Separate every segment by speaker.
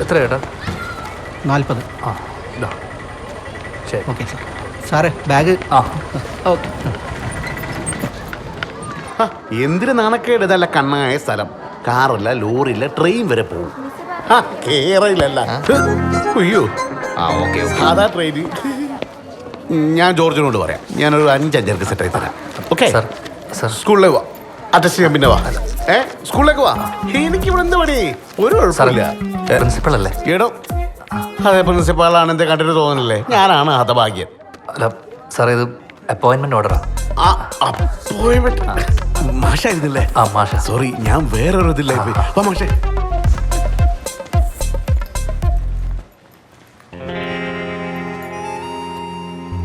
Speaker 1: എത്ര ചേട്ടാ?
Speaker 2: 40.
Speaker 1: ആ ഇതാ ശരി.
Speaker 2: Okay sir. സാറേ ബാഗ്.
Speaker 1: ആ
Speaker 2: ഓക്കെ.
Speaker 3: എന്തിനു നാണക്കേട്, ഇതല്ല കണ്ണായ സ്ഥലം. കാറില്ല, ലോറിയില്ല, ട്രെയിൻ വരെ പോകും. കേറില്ലല്ല. അയ്യോ
Speaker 1: ഓക്കെ
Speaker 3: സാധാ ട്രെയിൻ. ഞാൻ ജോർജിനോട് പറയാം, ഞാനൊരു 5 സെറ്റായി തരാം. Okay
Speaker 1: sir. സാർ
Speaker 3: സ്കൂളിലേക്ക് വാ, അറ്റസ്റ്റ് ചെയ്യാൻ പിന്നെ വാ. സ്കൂളിലേക്ക് വാ. എനിക്ക് ഇവിടെ എന്ത് പണി? ഒരു കുഴപ്പമില്ല.
Speaker 1: പ്രിൻസിപ്പൾ അല്ലേ?
Speaker 3: എടോ അതെ, പ്രിൻസിപ്പാളാണ് എന്റെ കണ്ടിട്ട് തോന്നണല്ലേ? ഞാനാണ് ഹതഭാഗ്യൻ.
Speaker 1: അല്ല സാറേ, ഇത് അപ്പോയിൻമെന്റ് ഓർഡറാ.
Speaker 3: മാഷായിരുന്നില്ലേ?
Speaker 1: ആ മാഷ.
Speaker 3: സോറി, ഞാൻ വേറൊരു ഇതില്ലായി. വാ മാഷേ.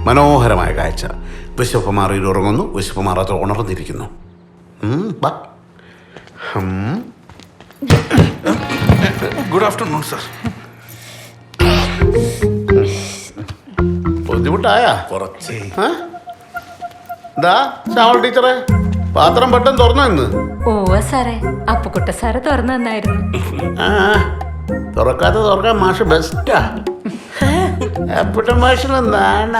Speaker 3: മനോഹരമായ കാഴ്ച. വിശപ്പ് മാറിയിൽ ഉറങ്ങുന്നു, വിശപ്പ് മാറാത്ത ഉണർന്നിരിക്കുന്നു.
Speaker 4: Good afternoon sir.
Speaker 3: ബുദ്ധിമുട്ടായാ
Speaker 4: കുറച്ച്.
Speaker 3: എന്താ ശ്യാമൾ ടീച്ചറെ, പാത്രം പെട്ടെന്ന് തുറന്നു ഇന്ന്?
Speaker 5: ഓ സാറേ, അപ്പുക്കുട്ട സാറ് തുറന്നു തന്നായിരുന്നു.
Speaker 3: തുറക്കാൻ മാഷ് ബെസ്റ്റാ. അപ്പുട്ട മാഷിന് നാണ.